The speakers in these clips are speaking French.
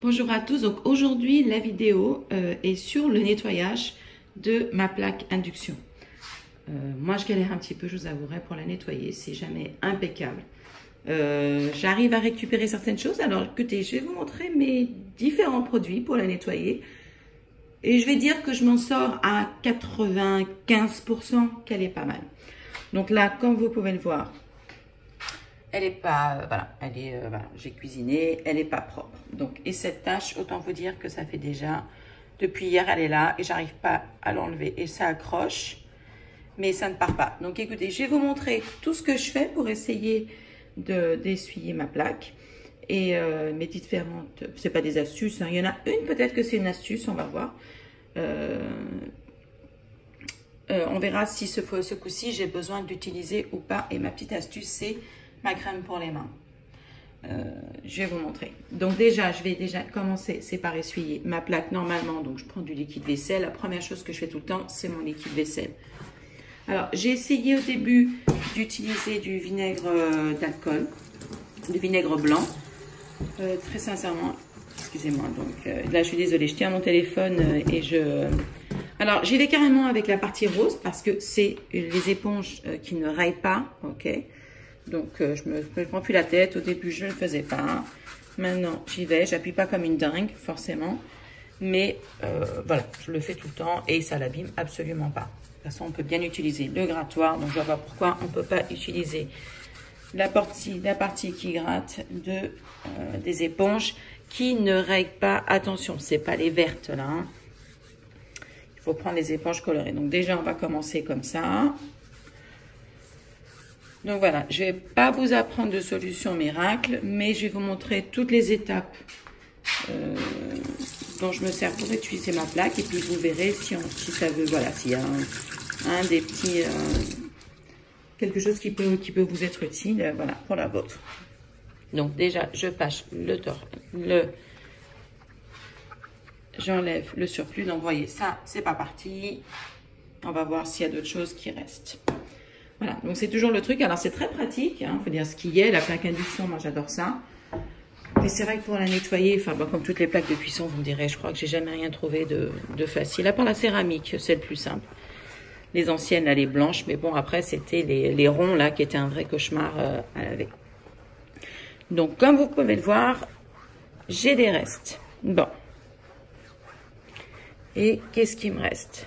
Bonjour à tous, donc aujourd'hui la vidéo est sur le nettoyage de ma plaque induction. Moi je galère un petit peu, je vous avouerai, pour la nettoyer, c'est jamais impeccable. J'arrive à récupérer certaines choses, alors écoutez, je vais vous montrer mes différents produits pour la nettoyer. Et je vais dire que je m'en sors à 95%, qu'elle est pas mal. Donc là, comme vous pouvez le voir, elle est pas, voilà, elle est, voilà, j'ai cuisiné, elle est pas propre. Donc, et cette tâche, autant vous dire que ça fait déjà, depuis hier, elle est là et j'arrive pas à l'enlever. Et ça accroche, mais ça ne part pas. Donc, écoutez, je vais vous montrer tout ce que je fais pour essayer d'essuyer ma plaque. Et mes différentes, c'est pas des astuces, hein. Il y en a une, peut-être que c'est une astuce, on va voir. On verra si ce coup-ci, j'ai besoin d'utiliser ou pas. Et ma petite astuce, c'est ma crème pour les mains. Je vais vous montrer. Donc déjà, je vais commencer, c'est par essuyer ma plaque normalement. Donc je prends du liquide vaisselle. La première chose que je fais tout le temps, c'est mon liquide vaisselle. Alors j'ai essayé au début d'utiliser du vinaigre d'alcool, du vinaigre blanc. Très sincèrement, excusez-moi. Donc là, je suis désolée, je tiens mon téléphone et je... Alors j'y vais carrément avec la partie rose parce que c'est les éponges qui ne raillent pas, ok. Donc, je me prends plus la tête. Au début, je ne le faisais pas. Maintenant, j'y vais. J'appuie pas comme une dingue, forcément. Mais voilà, je le fais tout le temps et ça l'abîme absolument pas. De toute façon, on peut bien utiliser le grattoir. Donc, je vois pas pourquoi on ne peut pas utiliser la partie qui gratte des éponges qui ne règlent pas. Attention, c'est pas les vertes là, hein. Il faut prendre les éponges colorées. Donc, déjà, on va commencer comme ça. Donc voilà, je ne vais pas vous apprendre de solution miracle, mais je vais vous montrer toutes les étapes dont je me sers pour utiliser ma plaque. Et puis vous verrez si ça veut, voilà, s'il y a un des petits, quelque chose qui peut vous être utile, voilà, pour la vôtre. Donc déjà, je passe j'enlève le surplus. Donc vous voyez, ça, c'est pas parti. On va voir s'il y a d'autres choses qui restent. Voilà, donc c'est toujours le truc. Alors c'est très pratique, hein, faut dire ce qu'il y a. La plaque induction, moi j'adore ça. Mais c'est vrai que pour la nettoyer, enfin bon, comme toutes les plaques de cuisson, vous me direz, je crois que j'ai jamais rien trouvé de facile. À part la céramique, c'est le plus simple. Les anciennes, là, les blanches, mais bon, après c'était les ronds là qui étaient un vrai cauchemar à laver. Donc comme vous pouvez le voir, j'ai des restes. Bon. Et qu'est-ce qui me reste ?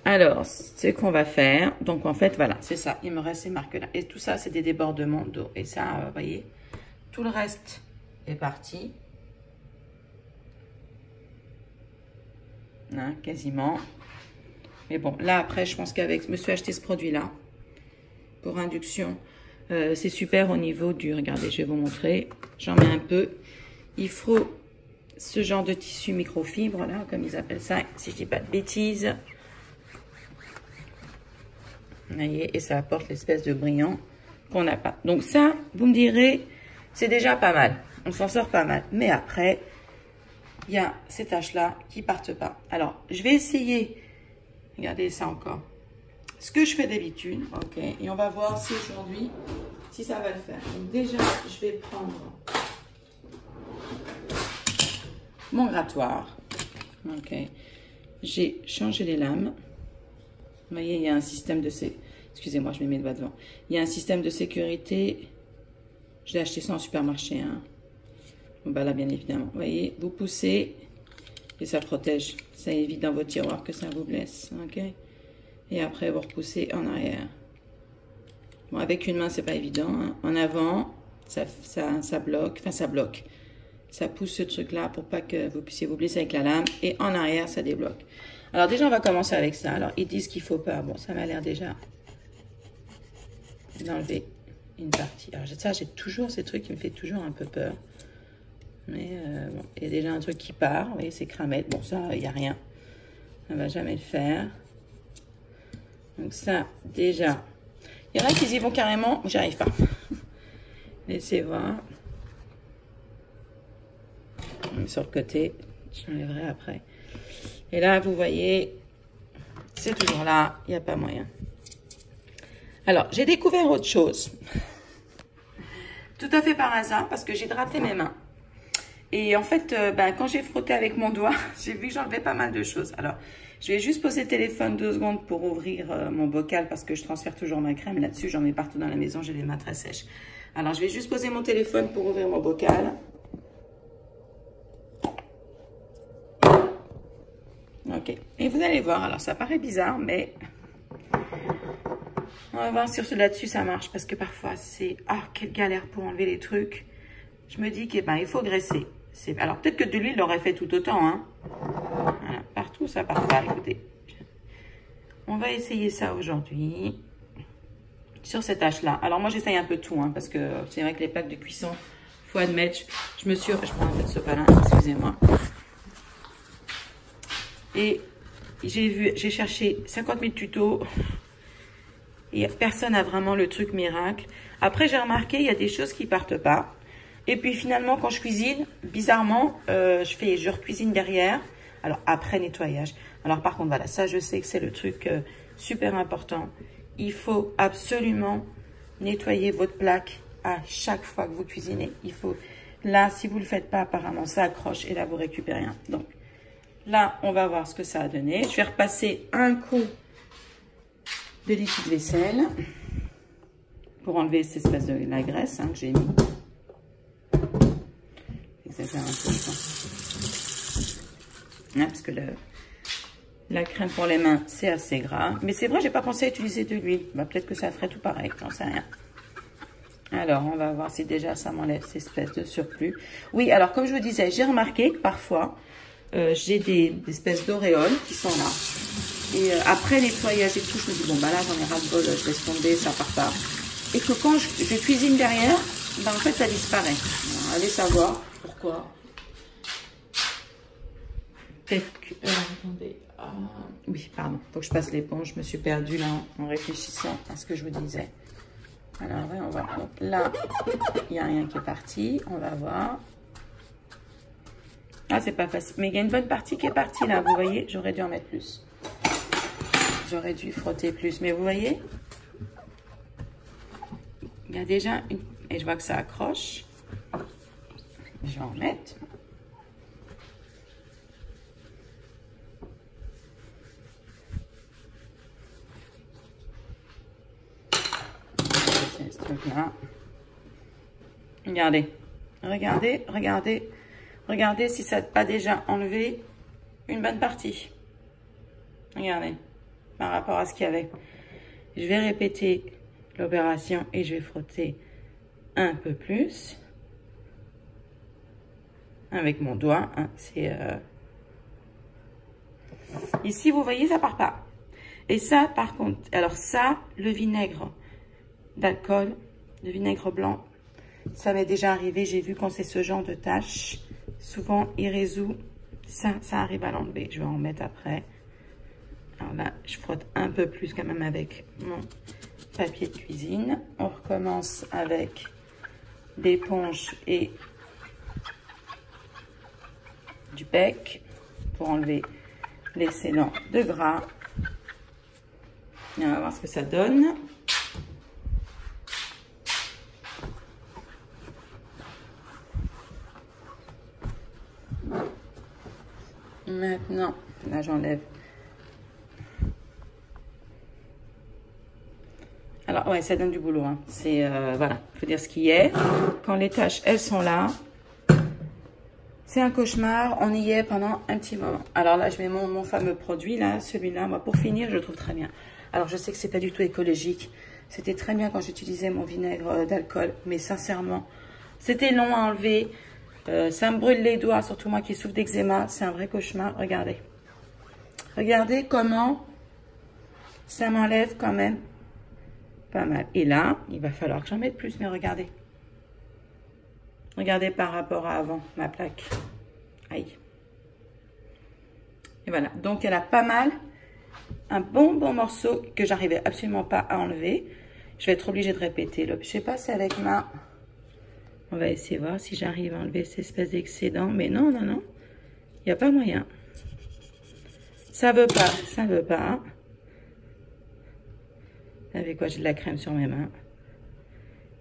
Alors, ce qu'on va faire, donc en fait, voilà, c'est ça, il me reste ces marques-là. Et tout ça, c'est des débordements d'eau. Et ça, vous voyez, tout le reste est parti. Hein, quasiment. Mais bon, là, après, je pense qu'avec, je me suis acheté ce produit-là pour induction. C'est super au niveau du, regardez, je vais vous montrer. J'en mets un peu. Il faut ce genre de tissu microfibre, là, comme ils appellent ça, si je dis pas de bêtises. Vous voyez, et ça apporte l'espèce de brillant qu'on n'a pas. Donc ça, vous me direz, c'est déjà pas mal. On s'en sort pas mal. Mais après, il y a ces taches-là qui partent pas. Alors, je vais essayer, regardez ça encore, ce que je fais d'habitude, ok, et on va voir si aujourd'hui, si ça va le faire. Donc déjà, je vais prendre mon grattoir, ok. J'ai changé les lames. Vous voyez, il y a un système de excusez-moi, je mets mes doigts devant. Il y a un système de sécurité. Je l'ai acheté ça en supermarché, hein. Bon, bah là, bien évidemment. Vous voyez, vous poussez et ça protège. Ça évite dans vos tiroirs que ça vous blesse. Ok. Et après, vous repoussez en arrière. Bon, avec une main, c'est pas évident, hein. En avant, ça bloque. Enfin, ça bloque. Ça pousse ce truc-là pour pas que vous puissiez vous blesser avec la lame. Et en arrière, ça débloque. Alors déjà, on va commencer avec ça. Alors, ils disent qu'il ne faut pas. Bon, ça m'a l'air déjà d'enlever une partie. Alors, ça, j'ai toujours ces trucs qui me fait toujours un peu peur. Mais bon, il y a déjà un truc qui part. Vous voyez, c'est cramette. Bon, ça, il n'y a rien. Ça ne va jamais le faire. Donc ça, déjà. Il y en a qui y vont carrément. J'y arrive pas. Laissez voir. Sur le côté. J'enlèverai après. Et là, vous voyez, c'est toujours là, il n'y a pas moyen. Alors, j'ai découvert autre chose. Tout à fait par hasard, parce que j'ai gratté mes mains. Et en fait, quand j'ai frotté avec mon doigt, j'ai vu que j'enlevais pas mal de choses. Alors, je vais juste poser le téléphone 2 secondes pour ouvrir mon bocal parce que je transfère toujours ma crème là-dessus. J'en mets partout dans la maison, j'ai les mains très sèches. Alors, je vais juste poser mon téléphone pour ouvrir mon bocal. Ok. Et vous allez voir, alors ça paraît bizarre, mais on va voir sur ce là-dessus ça marche parce que parfois c'est... Ah, quelle galère pour enlever les trucs. Je me dis qu'il il faut graisser. Alors peut-être que de l'huile l'aurait fait tout autant. Hein. Voilà, partout ça part pas. Écoutez, on va essayer ça aujourd'hui sur cette hache-là. Alors moi j'essaye un peu tout, hein, parce que c'est vrai que les plaques de cuisson, faut admettre, je prends un peu de ce palin, excusez-moi. Et j'ai cherché 50 000 tutos et personne n'a vraiment le truc miracle. Après j'ai remarqué il y a des choses qui partent pas. Et puis finalement, quand je cuisine, bizarrement, je recuisine derrière. Alors après nettoyage. Alors par contre, voilà, ça je sais que c'est le truc super important. Il faut absolument nettoyer votre plaque à chaque fois que vous cuisinez. Il faut. Là, si vous ne le faites pas, apparemment, ça accroche et là, vous récupérez rien. Donc là, on va voir ce que ça a donné. Je vais repasser un coup de liquide vaisselle pour enlever cette espèce de la graisse que j'ai mis. Exagère un peu, parce que la crème pour les mains, c'est assez gras. Mais c'est vrai, j'ai pas pensé à utiliser de l'huile. Peut-être que ça ferait tout pareil, j'en sais rien. Alors, on va voir si déjà ça m'enlève cette espèce de surplus. Oui, alors comme je vous disais, j'ai remarqué que parfois, j'ai des espèces d'auréoles qui sont là. Et après nettoyage et tout, je me dis, bon, là, j'en ai ras-le-bol, je laisse tomber, ça part pas. Et que quand je cuisine derrière, en fait, ça disparaît. Alors, allez savoir pourquoi. Peut-être que... attendez. Oui, pardon. Faut que je passe l'éponge. Je me suis perdue là en réfléchissant à ce que je vous disais. Alors, on va... Donc là, il n'y a rien qui est parti. On va voir. Ah, c'est pas facile. Mais il y a une bonne partie qui est partie là. Vous voyez, j'aurais dû en mettre plus. J'aurais dû frotter plus. Mais vous voyez, il y a déjà une... Et je vois que ça accroche. Je vais en mettre. Ce truc-là. Regardez. Regardez, regardez. Regardez si ça n'a pas déjà enlevé une bonne partie. Regardez. Par rapport à ce qu'il y avait. Je vais répéter l'opération et je vais frotter un peu plus. Avec mon doigt. Hein, c'est... Ici, vous voyez, ça part pas. Et ça, par contre... Alors ça, le vinaigre d'alcool, le vinaigre blanc, ça m'est déjà arrivé. J'ai vu quand c'est ce genre de tâches, souvent il résout. Ça arrive à l'enlever. Je vais en mettre après. Alors là, je frotte un peu plus quand même avec mon papier de cuisine. On recommence avec l'éponge et du bec pour enlever l'excédent de gras. Et on va voir ce que ça donne. Maintenant, là j'enlève. Alors ouais, ça donne du boulot. Hein. C'est voilà, faut dire ce qui est. Quand les tâches elles sont là, c'est un cauchemar. On y est pendant un petit moment. Alors là, je mets mon fameux produit là, celui-là. Moi, pour finir, je le trouve très bien. Alors je sais que c'est pas du tout écologique. C'était très bien quand j'utilisais mon vinaigre d'alcool, mais sincèrement, c'était long à enlever. Ça me brûle les doigts, surtout moi qui souffre d'eczéma. C'est un vrai cauchemar. Regardez. Regardez comment ça m'enlève quand même pas mal. Et là, il va falloir que j'en mette plus. Mais regardez. Regardez par rapport à avant, ma plaque. Aïe. Et voilà. Donc, elle a pas mal. Un bon morceau que j'arrivais absolument pas à enlever. Je vais être obligée de répéter. Je sais pas si avec ma... On va essayer de voir si j'arrive à enlever cette espèce d'excédent. Mais non, non, non. Il n'y a pas moyen. Ça veut pas. Ça veut pas. Avec quoi? J'ai de la crème sur mes mains.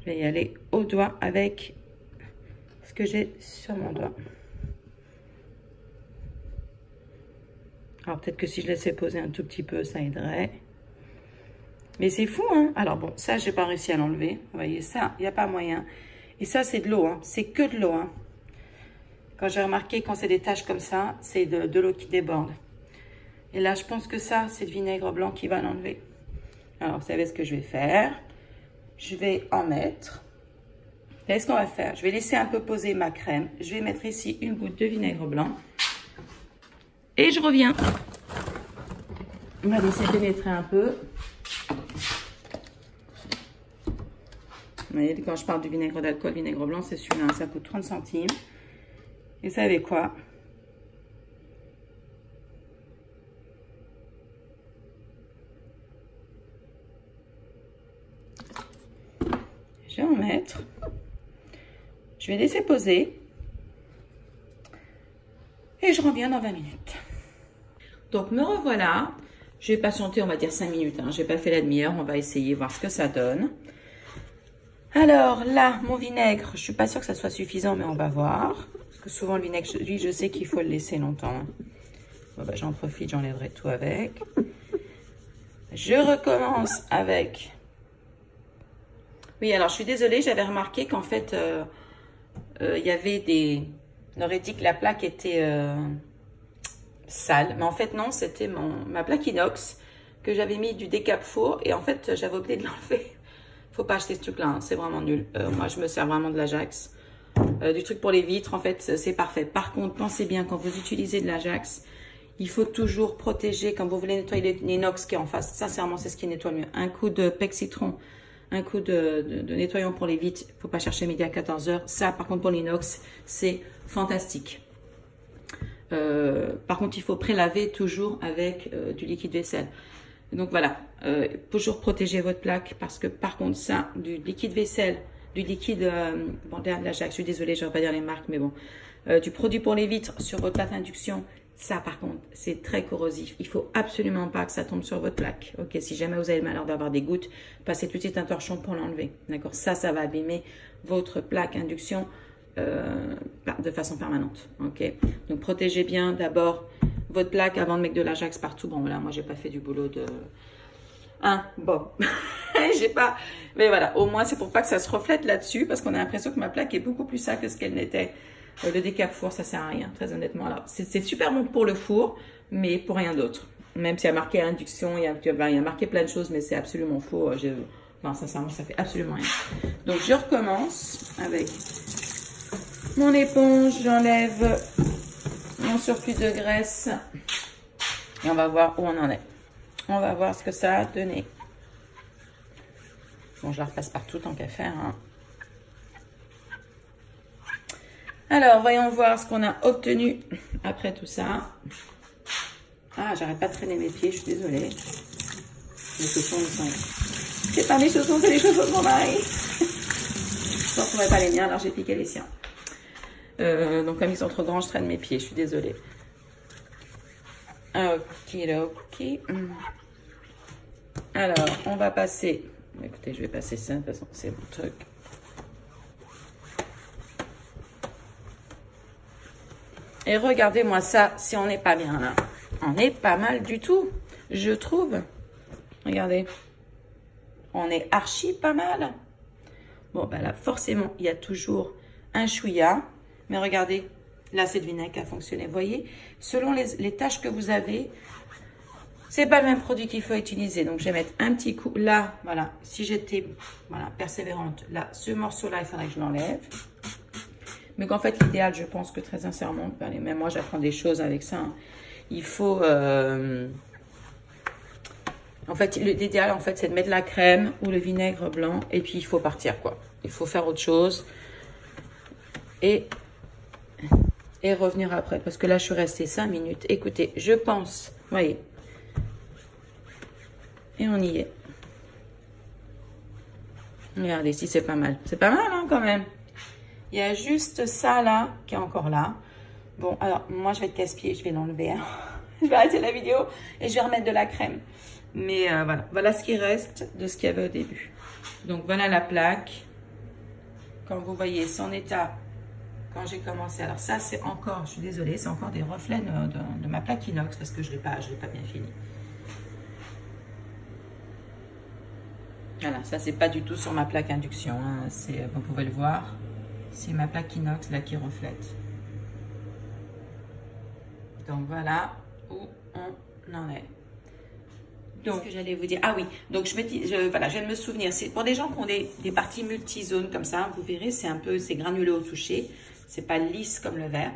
Je vais y aller au doigt avec ce que j'ai sur mon doigt. Alors peut-être que si je laissais poser un tout petit peu, ça aiderait. Mais c'est fou, hein. Alors bon, ça, j'ai pas réussi à l'enlever. Vous voyez, ça, il n'y a pas moyen. Et ça, c'est de l'eau, hein. C'est que de l'eau, hein. Quand j'ai remarqué, quand c'est des taches comme ça, c'est de l'eau qui déborde. Et là, je pense que ça, c'est le vinaigre blanc qui va l'enlever. Alors, vous savez ce que je vais faire? Je vais en mettre. Vous savez ce qu'on va faire? Je vais laisser un peu poser ma crème. Je vais mettre ici une goutte de vinaigre blanc. Et je reviens. On va laisser pénétrer un peu. Vous voyez, quand je parle du vinaigre d'alcool, vinaigre blanc, c'est celui-là, ça coûte 30 centimes. Et vous savez quoi? Je vais en mettre. Je vais laisser poser. Et je reviens dans 20 minutes. Donc, me revoilà. Je vais patienter, on va dire 5 minutes. Hein. Je n'ai pas fait la demi-heure. On va essayer, voir ce que ça donne. Alors là, mon vinaigre, je suis pas sûre que ça soit suffisant, mais on va voir. Parce que souvent, le vinaigre, lui, je sais qu'il faut le laisser longtemps. Bon, bah, j'en profite, j'enlèverai tout avec. Je recommence avec... Oui, alors, je suis désolée, j'avais remarqué qu'en fait, il y avait des... On aurait dit que la plaque était sale. Mais en fait, non, c'était ma plaque inox que j'avais mis du décap four. Et en fait, j'avais oublié de l'enlever. Faut pas acheter ce truc-là, hein, c'est vraiment nul. Moi, je me sers vraiment de l'Ajax. Du truc pour les vitres, en fait, c'est parfait. Par contre, pensez bien, quand vous utilisez de l'Ajax, il faut toujours protéger, quand vous voulez nettoyer l'inox qui est en face. Sincèrement, c'est ce qui nettoie le mieux. Un coup de pec citron, un coup de nettoyant pour les vitres. Faut pas chercher midi à 14 h. Ça, par contre, pour l'inox, c'est fantastique. Par contre, il faut prélaver toujours avec du liquide vaisselle. Donc voilà, toujours protéger votre plaque parce que par contre ça, du liquide vaisselle, du liquide, bon là je suis désolée, je ne vais pas dire les marques, mais bon, du produit pour les vitres sur votre plaque d'induction, ça par contre c'est très corrosif. Il faut absolument pas que ça tombe sur votre plaque. Ok, si jamais vous avez le malheur d'avoir des gouttes, passez tout de suite un torchon pour l'enlever. D'accord, ça va abîmer votre plaque induction de façon permanente. Ok, donc protégez bien d'abord votre plaque avant de mettre de l'Ajax partout. Bon, voilà, moi, j'ai pas fait du boulot de... Hein, bon. J'ai pas... Mais voilà, au moins, c'est pour pas que ça se reflète là-dessus, parce qu'on a l'impression que ma plaque est beaucoup plus sale que ce qu'elle n'était. Le décap four, ça sert à rien, très honnêtement. Alors, c'est super bon pour le four, mais pour rien d'autre. Même s'il y a marqué induction, il y a marqué plein de choses, mais c'est absolument faux. Non, sincèrement, ça fait absolument rien. Donc, je recommence avec mon éponge. J'enlève mon surplus de graisse et on va voir où on en est. On va voir ce que ça a donné. Bon, je la repasse partout tant qu'à faire. Hein. Alors, voyons voir ce qu'on a obtenu après tout ça. Ah, j'arrête pas de traîner mes pieds, je suis désolée. Les chaussons, ils sont... C'est pas mes chaussons, c'est les chaussons de mon mari. Je ne retrouverai pas les miens, alors j'ai piqué les siens. Donc comme ils sont trop grands, je traîne mes pieds, je suis désolée. Ok. Alors, on va passer... Écoutez, je vais passer ça, de toute façon, c'est mon truc. Et regardez-moi ça, si on n'est pas bien là. On est pas mal du tout, je trouve. Regardez. On est archi pas mal. Bon, ben là, forcément, il y a toujours un chouïa. Mais regardez, là, c'est le vinaigre qui a fonctionné. Vous voyez, selon les tâches que vous avez, c'est pas le même produit qu'il faut utiliser. Donc, je vais mettre un petit coup. Là, voilà, si j'étais persévérante, là, ce morceau-là, il faudrait que je l'enlève. Mais qu'en fait, l'idéal, je pense que très sincèrement, même moi, j'apprends des choses avec ça. Hein. Il faut... En fait, l'idéal, en fait, c'est de mettre la crème ou le vinaigre blanc. Et puis, il faut partir, quoi. Il faut faire autre chose. Et revenir après. Parce que là, je suis restée 5 minutes. Écoutez, je pense... Vous voyez. Et on y est. Regardez, si c'est pas mal. C'est pas mal, hein, quand même. Il y a juste ça, là, qui est encore là. Bon, alors, moi, je vais être casse-pied. Je vais l'enlever. Hein. Je vais arrêter la vidéo et je vais remettre de la crème. Mais voilà ce qui reste de ce qu'il y avait au début. Donc, voilà la plaque. Comme vous voyez, son état quand j'ai commencé. Alors ça, c'est encore, je suis désolée, c'est encore des reflets de ma plaque inox parce que je l'ai pas bien fini. Voilà, ça c'est pas du tout sur ma plaque induction, hein. Vous pouvez le voir, c'est ma plaque inox là qui reflète. Donc voilà où on en est. Donc, ce que j'allais vous dire, ah oui, donc voilà, je viens de me souvenir, c'est pour des gens qui ont des parties multizones comme ça, vous verrez, c'est granuleux au toucher, c'est pas lisse comme le verre.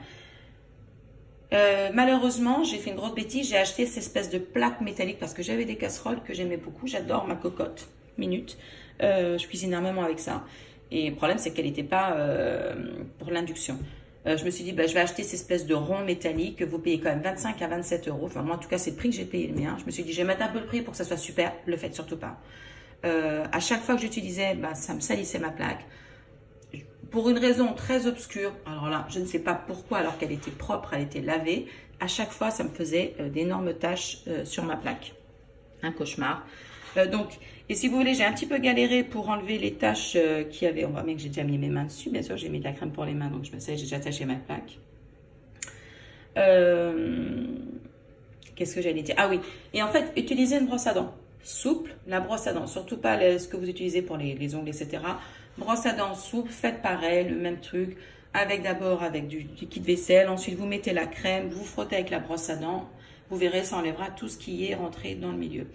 Malheureusement, j'ai fait une grosse bêtise, j'ai acheté cette espèce de plaque métallique parce que j'avais des casseroles que j'aimais beaucoup, j'adore ma cocotte minute, je cuisine énormément avec ça. Et le problème, c'est qu'elle n'était pas pour l'induction. Je me suis dit, bah, je vais acheter cette espèce de rond métallique que vous payez quand même 25 à 27 €. Enfin, moi, en tout cas, c'est le prix que j'ai payé le mien. Je me suis dit, je vais mettre un peu le prix pour que ça soit super. Le faites surtout pas. À chaque fois que j'utilisais, bah, ça me salissait ma plaque. Pour une raison très obscure. Alors là, je ne sais pas pourquoi, alors qu'elle était propre, elle était lavée. À chaque fois, ça me faisait d'énormes taches sur ma plaque. Un cauchemar. Et si vous voulez, j'ai un petit peu galéré pour enlever les taches qu'il y avait. On voit bien que j'ai déjà mis mes mains dessus. Bien sûr, j'ai mis de la crème pour les mains, donc je me sais, j'ai déjà attaché ma plaque. Qu'est-ce que j'allais dire? Ah oui, et en fait, utilisez une brosse à dents souple. La brosse à dents, surtout pas ce que vous utilisez pour les ongles, etc. Brosse à dents souple, faites pareil, le même truc. D'abord avec du liquide vaisselle. Ensuite, vous mettez la crème, vous frottez avec la brosse à dents. Vous verrez, ça enlèvera tout ce qui est rentré dans le milieu.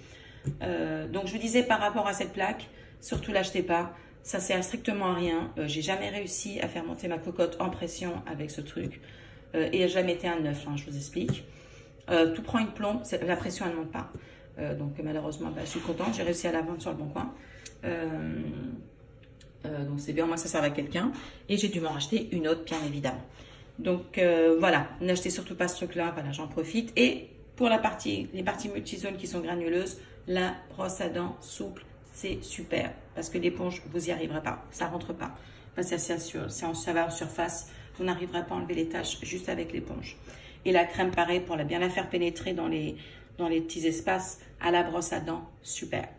Donc je vous disais par rapport à cette plaque, surtout l'achetez pas, ça sert strictement à rien. J'ai jamais réussi à faire monter ma cocotte en pression avec ce truc et jamais été un neuf, hein, je vous explique. Tout prend une plombe, la pression elle ne monte pas. Donc malheureusement, bah, je suis contente, j'ai réussi à la vendre sur le bon coin. Donc c'est bien, moi ça sert à quelqu'un et j'ai dû m'en racheter une autre bien évidemment. Donc voilà, n'achetez surtout pas ce truc là, voilà, j'en profite. Et pour les parties multizones qui sont granuleuses, la brosse à dents souple, c'est super. Parce que l'éponge, vous n'y arriverez pas. Ça ne rentre pas. Parce que ça va en surface. Vous n'arriverez pas à enlever les taches juste avec l'éponge. Et la crème, pareil, pour bien la faire pénétrer dans les petits espaces, à la brosse à dents, super.